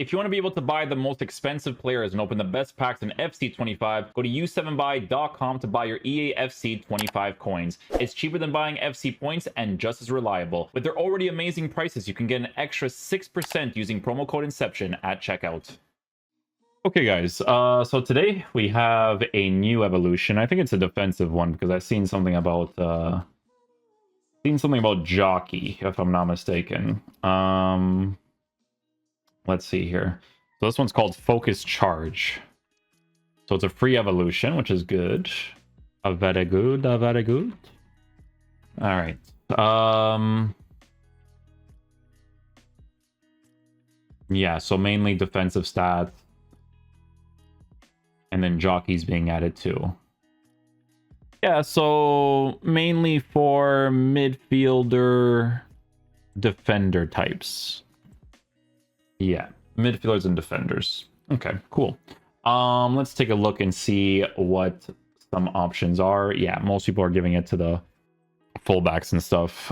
If you want to be able to buy the most expensive players and open the best packs in FC25, go to u7buy.com to buy your EA FC25 coins. It's cheaper than buying FC points and just as reliable. With their already amazing prices, you can get an extra 6% using promo code Inception at checkout. Okay, guys, so today we have a new evolution. I think it's a defensive one because I've seen something about Jockey, if I'm not mistaken. Let's see here. So this one's called Focus Charge. So it's a free evolution, which is good. Very good, very good. All right. Yeah, so mainly defensive stats. And then Jockey's being added too. Yeah, so mainly for midfielder, defender types. Yeah, midfielders and defenders. Okay, cool. Let's take a look and see what some options are. Yeah, most people are giving it to the fullbacks and stuff.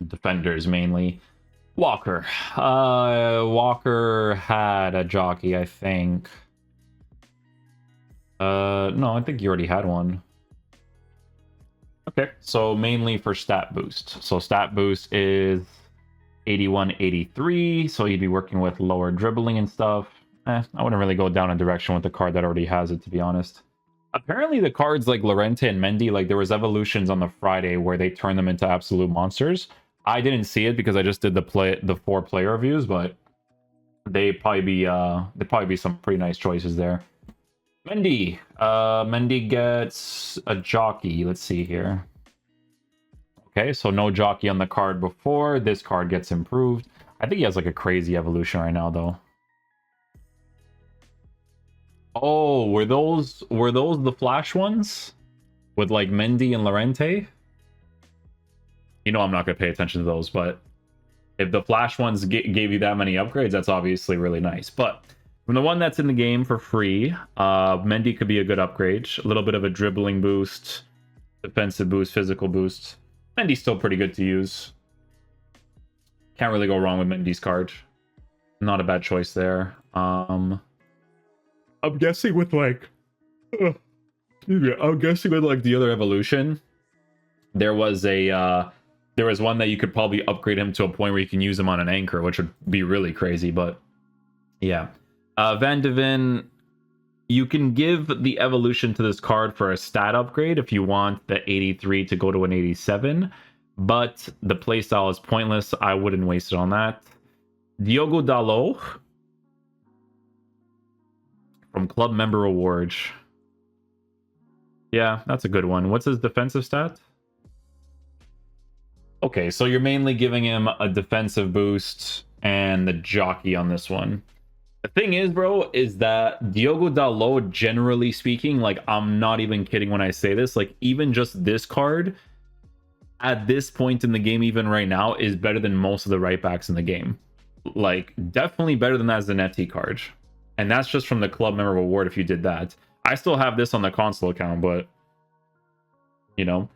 Defenders mainly. Walker. Walker had a Jockey, I think. No, I think you already had one. Okay, so mainly for stat boost. So stat boost is 81, 83, so you'd be working with lower dribbling and stuff. I wouldn't really go down a direction with the card that already has it, to be honest. Apparently the cards like Llorente and Mendy, like there was evolutions on the Friday where they turned them into absolute monsters. I didn't see it because I just did the 4-player reviews, but there'd probably be some pretty nice choices there. Mendy. Mendy gets a Jockey. Let's see here. Okay, so no Jockey on the card before. This card gets improved. I think he has like a crazy evolution right now, though. Oh, were those the flash ones with like Mendy and Llorente? You know I'm not going to pay attention to those, but if the flash ones gave you that many upgrades, that's obviously really nice. But from the one that's in the game for free, Mendy could be a good upgrade. A little bit of a dribbling boost, defensive boost, physical boost. Mendy's still pretty good to use. Can't really go wrong with Mendy's card. Not a bad choice there. I'm guessing with like... I'm guessing with like the other evolution, there was one that you could probably upgrade him to a point where you can use him on an anchor, which would be really crazy, but yeah. Van de Ven, you can give the evolution to this card for a stat upgrade if you want the 83 to go to an 87, but the playstyle is pointless. I wouldn't waste it on that. Dogo Dalot from Club Member Rewards. Yeah, that's a good one. What's his defensive stat? Okay, so you're mainly giving him a defensive boost and the Jockey on this one. The thing is, bro, is that Dogo Dalot, generally speaking, like, I'm not even kidding when I say this, like, even just this card, at this point in the game, even right now, is better than most of the right backs in the game. Like, definitely better than that Zanetti card. And that's just from the Club Member Reward if you did that. I still have this on the console account, but, you know.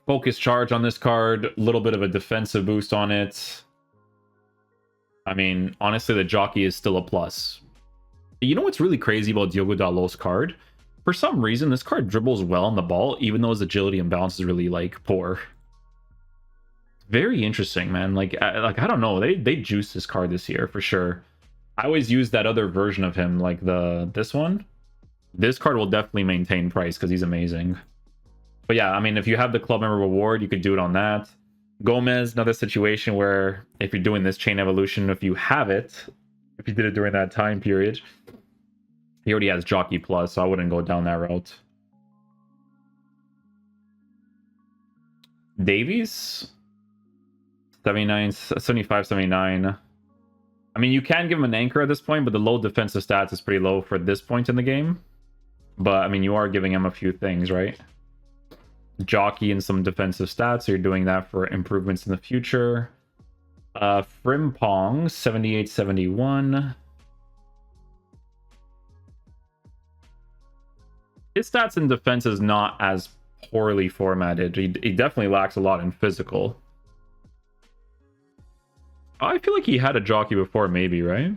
Focus Charge on this card, a little bit of a defensive boost on it. I mean, honestly, the Jockey is still a plus. You know what's really crazy about Dogo Dalot's card? For some reason, this card dribbles well on the ball, even though his agility and balance is really, like, poor. Very interesting, man. Like I don't know. They juiced this card this year, for sure. I always use that other version of him, like this one. This card will definitely maintain price because he's amazing. But yeah, I mean, if you have the Club Member Reward, you could do it on that. Gomez, another situation where if you're doing this chain evolution, if you have it, if you did it during that time period, he already has Jockey Plus, so I wouldn't go down that route. Davies? 79, 75, 79. I mean, you can give him an anchor at this point, but the low defensive stats is pretty low for this point in the game. But, I mean, you are giving him a few things, right? Jockey and some defensive stats, so you're doing that for improvements in the future. Frimpong, 78, 71. His stats in defense is not as poorly formatted. He definitely lacks a lot in physical. I feel like he had a jockey before, maybe, right?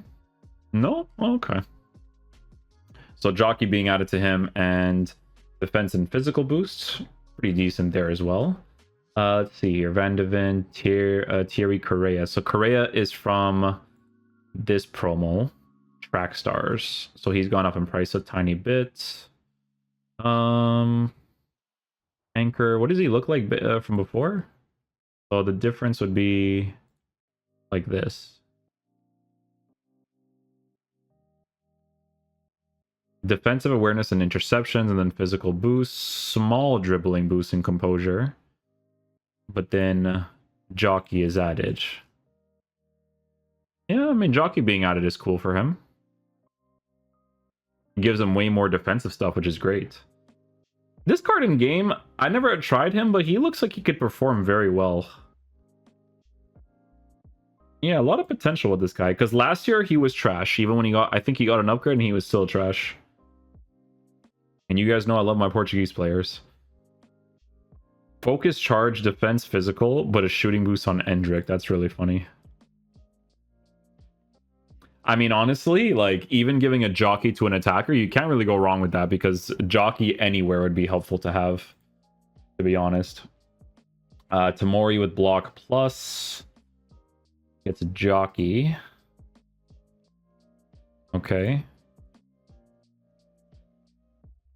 No? Okay. So jockey being added to him, and defense and physical boost. Pretty decent there as well. Let's see here. Van de Ven, Thierry Correa. So Correa is from this promo, Track Stars. So he's gone up in price a tiny bit. Anchor. What does he look like from before? So the difference would be like this. Defensive awareness and interceptions, and then physical boost, small dribbling boost and composure. But then jockey is added. Yeah, I mean, jockey being added is cool for him. It gives him way more defensive stuff, which is great. This card in game, I never tried him, but he looks like he could perform very well. Yeah, a lot of potential with this guy, because last year he was trash. Even when he got, I think he got an upgrade and he was still trash. And you guys know I love my Portuguese players. Focus, charge, defense, physical, but a shooting boost on Endrick. That's really funny. I mean, honestly, like, even giving a jockey to an attacker, you can't really go wrong with that, because jockey anywhere would be helpful to have, to be honest. Tomori with block plus. Gets a jockey. Okay.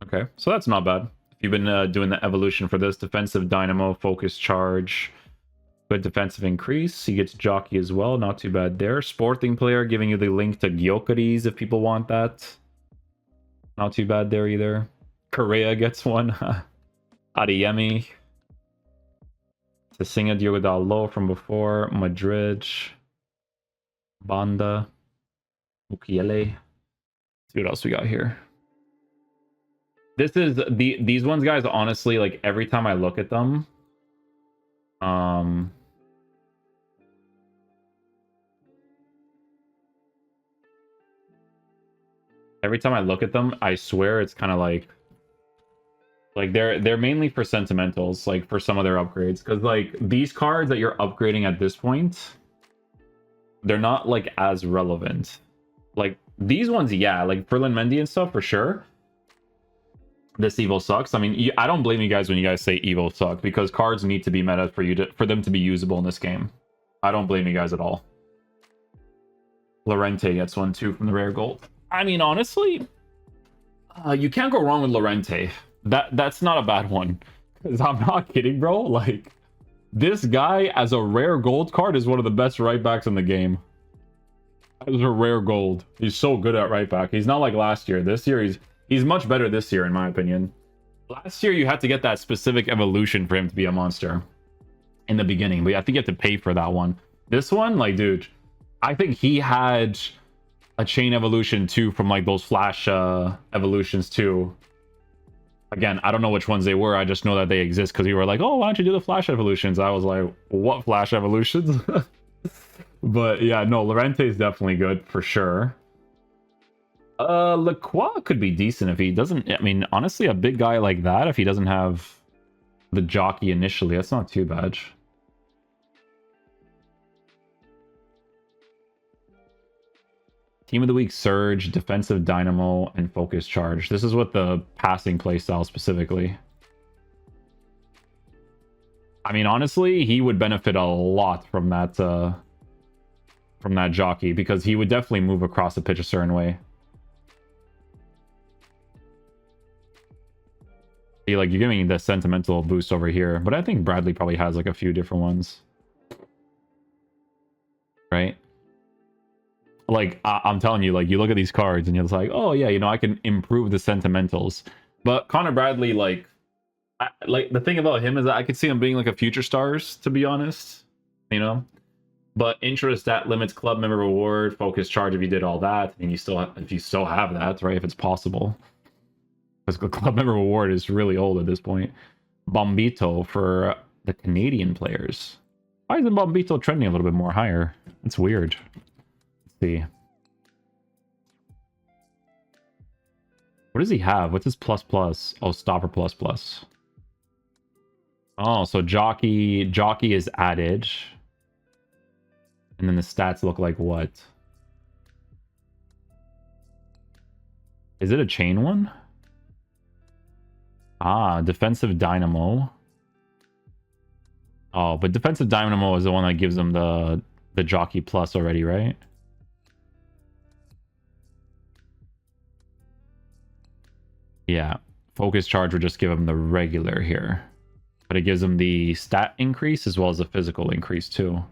Okay, so that's not bad. If you've been doing the evolution for this, defensive dynamo, focus, charge, good defensive increase. He gets jockey as well, not too bad there. Sporting player, giving you the link to Gyökeres if people want that. Not too bad there either. Correa gets one. Adeyemi. Tasinga, Dogo Dalot from before. Madrid. Banda. Mukiele. Let's see what else we got here. This is these ones, guys, honestly, like, every time I look at them, every time I look at them, I swear it's kind of like they're mainly for sentimentals, like, for some of their upgrades, because, like, these cards that you're upgrading at this point, they're not, like, as relevant. Like, these ones, yeah, like Ferland Mendy and stuff, for sure. This Evo sucks. I mean, I don't blame you guys when you guys say Evo suck, because cards need to be meta for them to be usable in this game. I don't blame you guys at all. Llorente gets one too from the rare gold. I mean, honestly, you can't go wrong with Llorente. That's not a bad one. Because I'm not kidding, bro. Like, this guy as a rare gold card is one of the best right backs in the game. As a rare gold, he's so good at right back. He's not like last year. This year he's much better this year, in my opinion. Last year, you had to get that specific evolution for him to be a monster in the beginning, but I think you have to pay for that one. This one, like, dude, I think he had a chain evolution too from, like, those flash evolutions too. Again, I don't know which ones they were. I just know that they exist because you were like, oh, why don't you do the flash evolutions? I was like, what flash evolutions? But yeah, no, Llorente is definitely good for sure. Lacroix could be decent if he doesn't. I mean, honestly, a big guy like that, if he doesn't have the jockey initially, that's not too bad. Team of the week, Surge, defensive dynamo, and focus charge. This is what the passing playstyle specifically. I mean, honestly, he would benefit a lot from that jockey, because he would definitely move across the pitch a certain way. Like, you're giving the sentimental boost over here, but I think Bradley probably has, like, a few different ones, right? Like, I'm telling you, like, you look at these cards and you're like, oh yeah, you know, I can improve the sentimentals. But Connor Bradley, like the thing about him is that I could see him being like a future stars, to be honest, you know. But interest that limits club member reward, focus charge if you did all that, and if you still have that, right? If it's possible. Because club member reward is really old at this point. Bombito for the Canadian players. Why isn't Bombito trending a little bit more higher? It's weird. Let's see. What does he have? What's his plus plus? Oh, stopper plus plus. Oh, so jockey is added. And then the stats look like what? Is it a chain one? Ah, defensive dynamo. Oh, but defensive dynamo is the one that gives them the jockey plus already, right? Yeah. Focus charge would just give them the regular here. But it gives them the stat increase as well as the physical increase too.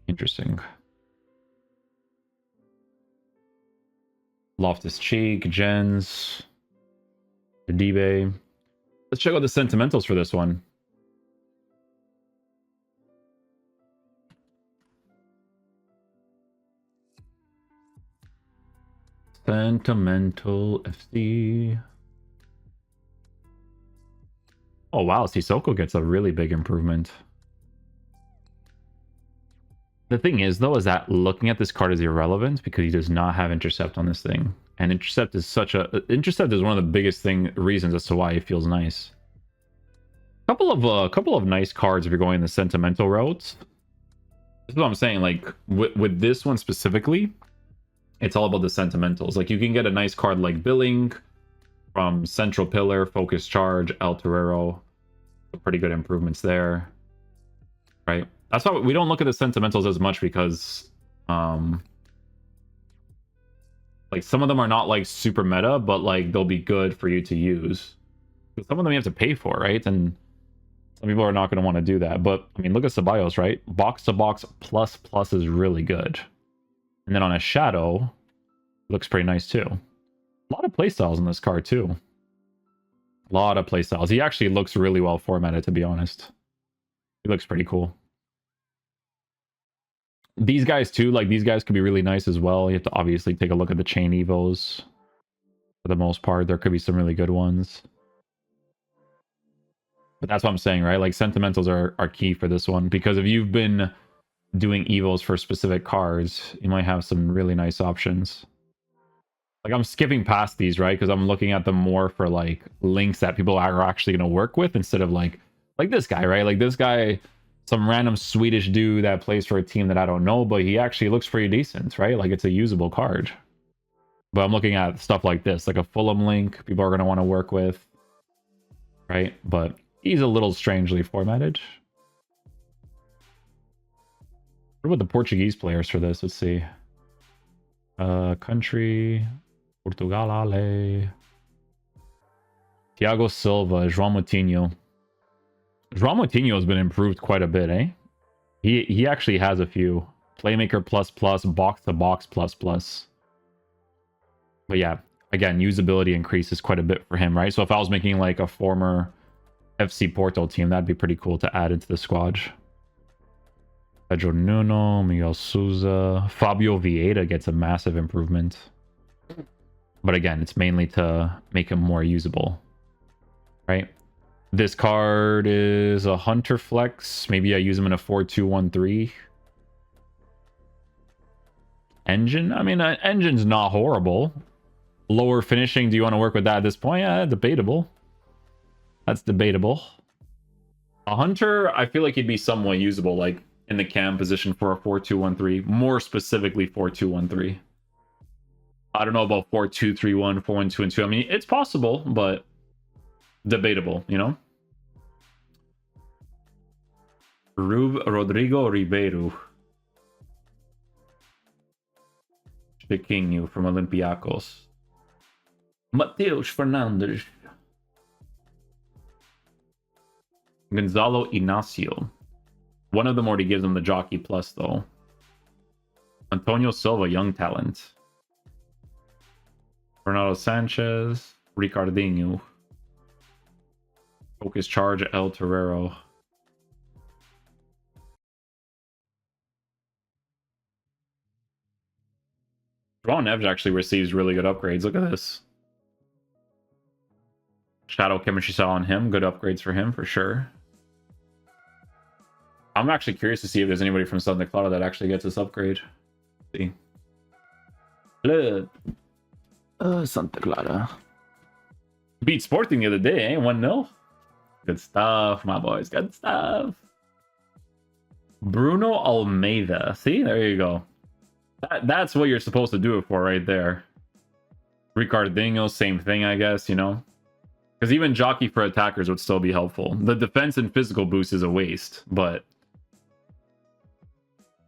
Interesting. Loftus Cheek, Jens, Dibe. Let's check out the sentimentals for this one. Sentimental FC. Oh wow, Sissoko gets a really big improvement. The thing is, though, is that looking at this card is irrelevant because he does not have intercept on this thing. And intercept is intercept is one of the biggest reasons as to why it feels nice. Couple of nice cards if you're going the sentimental routes. This is what I'm saying. Like with this one specifically, it's all about the sentimentals. Like you can get a nice card like Billing from Central Pillar, Focus Charge, El Torero. Pretty good improvements there, right? That's why we don't look at the sentimentals as much because like some of them are not like super meta, but like they'll be good for you to use. Some of them you have to pay for, right? And some people are not going to want to do that. But I mean, look at Ceballos, right? Box to box plus plus is really good. And then on a shadow, looks pretty nice too. A lot of playstyles in this card too. A lot of playstyles. He actually looks really well formatted, to be honest. He looks pretty cool. These guys too, like these guys could be really nice as well. You have to obviously take a look at the chain evos. For the most part, there could be some really good ones. But that's what I'm saying, right? Like sentimentals are key for this one, because if you've been doing evos for specific cards, you might have some really nice options. Like I'm skipping past these, right? Because I'm looking at them more for like links that people are actually going to work with instead of like this guy, right? Like this guy, some random Swedish dude that plays for a team that I don't know, but he actually looks pretty decent, right? Like it's a usable card. But I'm looking at stuff like this, like a Fulham link people are going to want to work with, right? But he's a little strangely formatted. What about the Portuguese players for this? Let's see. Country, Portugal, Thiago Silva, João Moutinho. João Moutinho has been improved quite a bit, eh? He actually has a few. Playmaker plus plus, box to box plus plus. But yeah, again, usability increases quite a bit for him, right? So if I was making like a former FC Porto team, that'd be pretty cool to add into the squad. Pedro Nuno, Miguel Souza, Fabio Vieira gets a massive improvement. But again, it's mainly to make him more usable, right? This card is a Hunter Flex. Maybe I use him in a 4-2-1-3. Engine? I mean, Engine's not horrible. Lower finishing, do you want to work with that at this point? Yeah, debatable. That's debatable. A Hunter, I feel like he'd be somewhat usable, like in the cam position for a 4-2-1-3. More specifically, 4-2-1-3. I don't know about 4-2-3-1, 4-1-2-2. I mean, it's possible, but debatable, you know? Rodrigo Ribeiro. Chiquinho from Olympiacos. Mateus Fernandes. Gonzalo Inacio. One of them already gives him the jockey plus, though. Antonio Silva, young talent. Renato Sanches. Ricardinho. Focus charge, El Torero. João Neves actually receives really good upgrades. Look at this. Shadow chemistry saw on him. Good upgrades for him, for sure. I'm actually curious to see if there's anybody from Santa Clara that actually gets this upgrade. Let's see. Santa Clara. Beat Sporting the other day, eh? 1-0. Good stuff, my boys. Good stuff. Bruno Almeida. See, there you go. That's what you're supposed to do it for right there. Ricardinho, same thing, I guess, you know? Because even jockey for attackers would still be helpful. The defense and physical boost is a waste, but...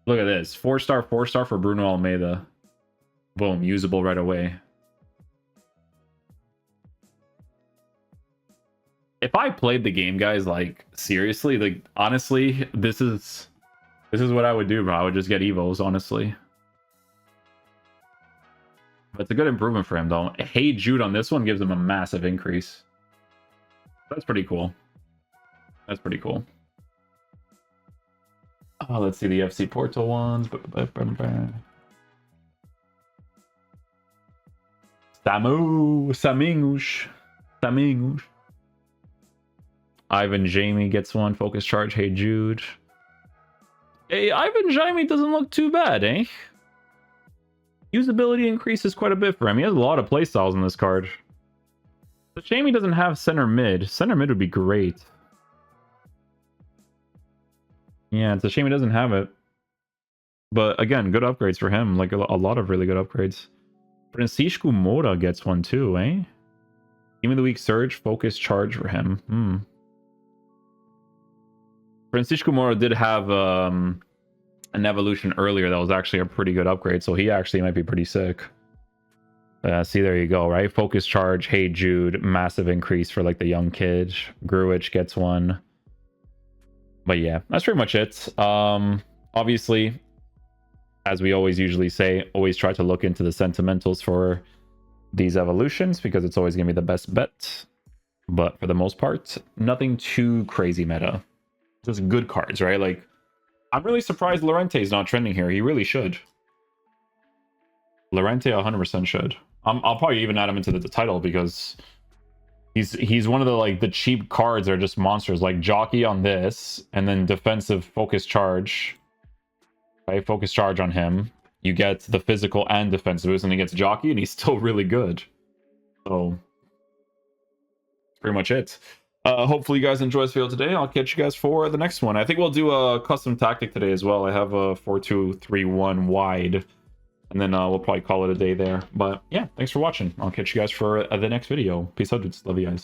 Look at this. 4-star, 4-star for Bruno Almeida. Boom, usable right away. If I played the game, guys, like, seriously, like, honestly, this is what I would do, bro. I would just get Evos, honestly. But it's a good improvement for him, though. Hey Jude on this one gives him a massive increase. That's pretty cool. That's pretty cool. Oh, let's see the FC Porto ones. Samingos. Ivan Jamie gets one. Focus charge. Hey Jude. Hey, Ivan Jamie doesn't look too bad, eh? Usability increases quite a bit for him. He has a lot of playstyles in this card. But shame he doesn't have center mid. Center mid would be great. Yeah, it's a shame he doesn't have it. But again, good upgrades for him. Like a lot of really good upgrades. Francisco Moura gets one too, eh? Team of the Week Surge, Focus Charge for him. Francisco Moura did have an evolution earlier that was actually a pretty good upgrade, so he actually might be pretty sick. See, there you go, right? Focus Charge, Hey Jude, massive increase for like the young kid. Gruich gets one. But yeah, that's pretty much it. Obviously, as we always usually say, always try to look into the sentimentals for these evolutions because it's always going to be the best bet. But for the most part, nothing too crazy meta. Just good cards, right? Like, I'm really surprised Llorente is not trending here. He really should. Llorente 100% should. I'll probably even add him into the title because he's one of the cheap cards that are just monsters. Like Jockey on this, and then defensive Focus Charge. Right, Focus Charge on him. You get the physical and defensive boost, and he gets Jockey, and he's still really good. So that's pretty much it. Hopefully you guys enjoy this video today. I'll catch you guys for the next one. I think we'll do a custom tactic today as well. I have a 4-2-3-1 wide, and then we'll probably call it a day there. But yeah, thanks for watching. I'll catch you guys for the next video. Peace out, dudes. Love you guys.